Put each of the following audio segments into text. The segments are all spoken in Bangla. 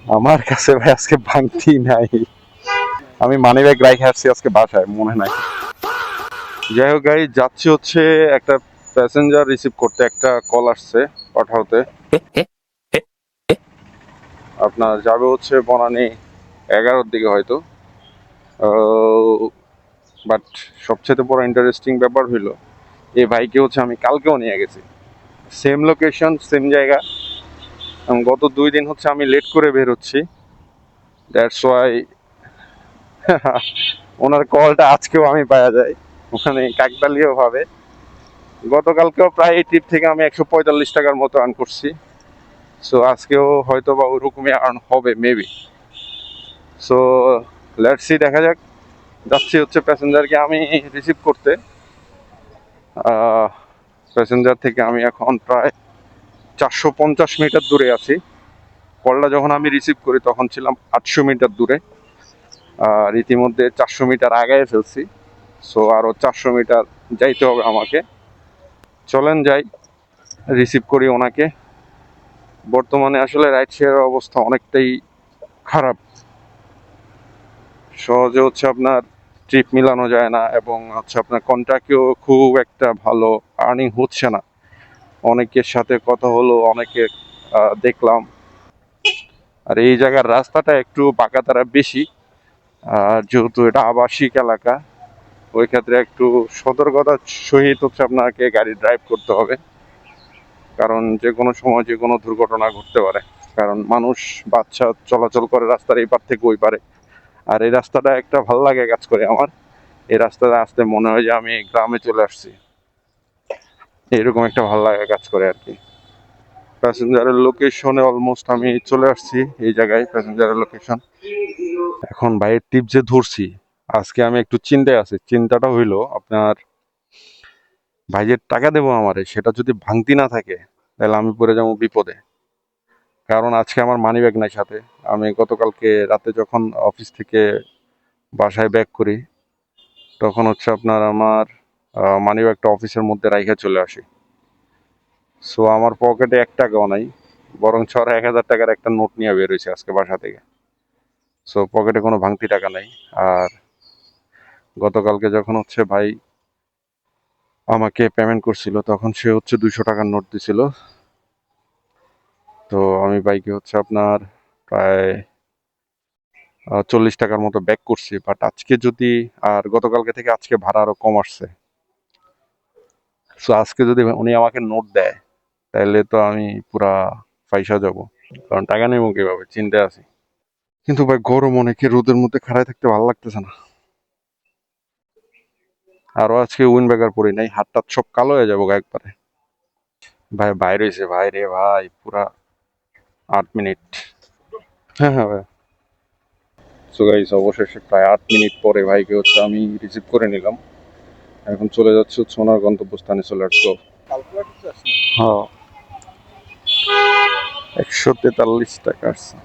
আমার কাছে ভাই আজকে ভাঙতি নাই। আমি মানি ব্যাগ রাইখে আসছি আজকে বাসায়, মনে নাই। যাই হোক গাই, যাচ্ছি হচ্ছে একটা প্যাসেঞ্জার রিসিভ করতে। একটা কল আসছে পাঠাওতে। আপনার যাবে হচ্ছে বনানী 11টার দিকে হয়তো। বাট সবচেয়ে বড় ইন্টারেস্টিং ব্যাপার হইলো এই ভাইকে হচ্ছে আমি কালকেও নিয়ে গেছি, সেম লোকেশন সেম জায়গা। গত 2 দিন হচ্ছে আমি লেট করে বের হচ্ছি, দ্যাটস ওয়াই ওনার কলটা আজকেও আমি পাওয়া যায় ওখানে কাকতালীয় ভাবে। গতকালকেও প্রায় এই ট্রিপ থেকে আমি 145 টাকার মতো আর্ন করছি। সো আজকেও হয়তো বা ওরকমই আর্ন হবে মেবি। সো লেটস সি, দেখা যাক। যাচ্ছি হচ্ছে প্যাসেঞ্জারকে আমি রিসিভ করতে। প্যাসেঞ্জার থেকে আমি এখন প্রায় 450 মিটার দূরে আছি। কলটা যখন আমি রিসিভ করি তখন ছিলাম 800 মিটার দূরে। আর ইতিমধ্যে 400 মিটার আগায় ফেলছি। সো আরও 400 মিটার যাইতে হবে আমাকে। চলেন যাই, রিসিভ করি ওনাকে। বর্তমানে আসলে রাইড শেয়ারের অবস্থা অনেকটাই খারাপ। সহজে হচ্ছে আপনার ট্রিপ মিলানো যায় না, এবং হচ্ছে আপনার কন্ট্রাক্টেও খুব একটা ভালো আর্নিং হচ্ছে না। অনেকের সাথে কথা হলো, অনেকে দেখলাম। আর এই জায়গার রাস্তাটা একটু বাঁকাতারা বেশি, আর যেহেতু এটা আবাসিক এলাকা, ওই ক্ষেত্রে একটু সতর্কতার সহিত হচ্ছে আপনাকে গাড়ি ড্রাইভ করতে হবে। কারণ যে কোনো সময় যে কোনো দুর্ঘটনা ঘটতে পারে। কারণ মানুষ বাচ্চা চলাচল করে রাস্তার এই পার থেকে ওই পারে। আর এই রাস্তাটা একটা ভাল লাগে কাজ করে আমার। এই রাস্তাটা আসতে মনে হয় যে আমি গ্রামে চলে আসছি, এরকম একটা ভাল লাগা কাজ করে আর কি। প্যাসেঞ্জারের লোকেশনে অলমোস্ট আমি চলে আসছি, এই জায়গায় প্যাসেঞ্জারের লোকেশন। এখন ভাইয়ের টিপ যে ধরছি, আজকে আমি একটু চিন্তায় আছি। চিন্তাটা হইলো আপনার, ভাই যে টাকা দেবো আমারে, সেটা যদি ভাঙতি না থাকে তাহলে আমি পড়ে যাবো বিপদে। কারণ আজকে আমার মানি ব্যাগ নাই সাথে। আমি গতকালকে রাতে যখন অফিস থেকে বাসায় ব্যাক করি, তখন হচ্ছে আপনার আমার মানি ব্যাগটা অফিসের মধ্যে রাইখা চলে আসি। সো আমার পকেটে 1 টাকাও নাই, বরং 1,000 টাকার একটা নোট নিয়ে বের হয়েছে আজকে বাসা থেকে। সো পকেটে কোনো ভাঙতি টাকা নাই। আর গতকালকে যখন হচ্ছে ভাই আমাকে পেমেন্ট করছিল, তখন সে হচ্ছে 200 টাকার নোট দিছিল। তো আমি বাইকে হচ্ছে আপনার প্রায় 40 টাকার মতো ব্যাক করছি। বাট আজকে যদি, আর গতকালকে থেকে আজকে ভাড়া আরো কম আসছে। সো আজকে যদি উনি আমাকে নোট দেয় তাহলে তো আমি পুরা পয়সা যাব। কারণ টাকা নেবো কিভাবে, চিন্তায় আছি। কিন্তু ভাই গরম অনেকে, রোদের মধ্যে খাড়ায় থাকতে ভালো লাগতেছে না। আরো আজকে উইন ব্যাগার পরি নাই, হাতটা সব কালো হয়ে যাবো একবারে। ভাই বাইরে হয়েছে ভাই রে ভাই, পুরা 8 মিনিট। হ্যাঁ হ্যাঁ ভাই। সো গাইস, অবশেষে প্রায় 8 মিনিট পরে ভাইকে হচ্ছে আমি রিসিভ করে নিলাম। এখন চলে যাচ্ছে হচ্ছে ওনার গন্তব্যস্থানে। চলে আসতো। হ্যাঁ, 143 টাকা আসছে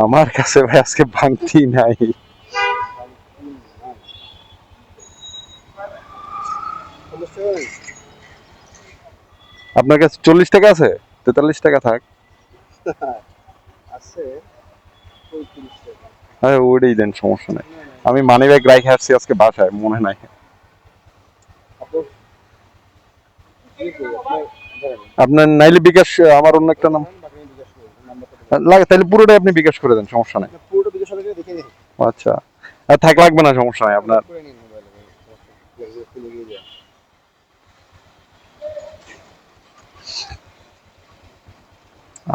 আমার কাছে ভাই আজকে ভাঙতি নাই। আপনার কাছে 40 টাকা আছে? 43 টাকা থাক। আরে ওইটাই দেন, সমস্যা নাই। আমি মানি ব্যাগ রাইখে আসছি আজকে বাসায়, মনে নাই। আপনার নাইলে বিকাশ, আমার অন্য একটা নাম লাগে, তাহলে পুরোটাই আপনি বিকাশ করে দেন, সমস্যা নাই। আচ্ছা, আর থাক লাগবে না, সমস্যা নাই আপনার।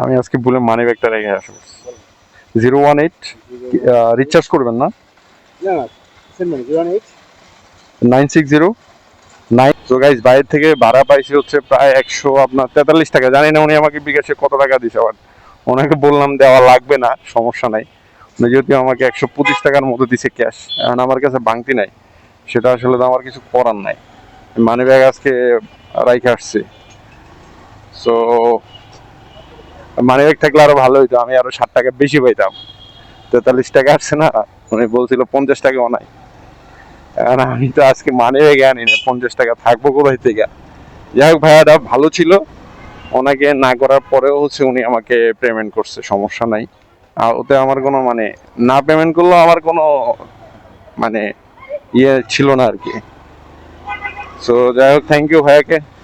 আমি আজকে ভুলে মানি ব্যাগটা রেখে আসবো। 018 রিচার্জ করবেন না? 960 9। তো গাইজ, বাইরে থেকে ভাড়া পাইছি হচ্ছে প্রায় 143 টাকা। জানি না উনি আমাকে বিকাশে কত টাকা দিছে। আবার ওনাকে বললাম দেওয়া লাগবে না, সমস্যা নাই। উনি যেহেতু আমাকে 125 টাকার মতো দিছে ক্যাশ, এখন আমার কাছে ভাঙতি নাই, সেটা আসলে তো আমার কিছু করার নাই। মানি ব্যাগ আজকে রাইখে আসছি। সো মানি ব্যাগ থাকলে আরো ভালো হইতো, আমি আরো 60 টাকা বেশি পাইতাম। 43 টাকা আসছে না, উনি বলছিল 50 টাকাও নাই। এখন আমি তো আজকে মানি ব্যাগ আনি না, 50 টাকা থাকবো কোথায় থেকে। যাই হোক, ভাইয়াটা ভালো ছিল। ওনাকে না করার পরেও হচ্ছে উনি আমাকে পেমেন্ট করছে, সমস্যা নাই। আর ওতে আমার কোনো মানে না পেমেন্ট করলেও আমার কোনো মানে ইয়ে ছিল না আর কি। সো যাই হোক, থ্যাংক ইউ ভাইয়াকে।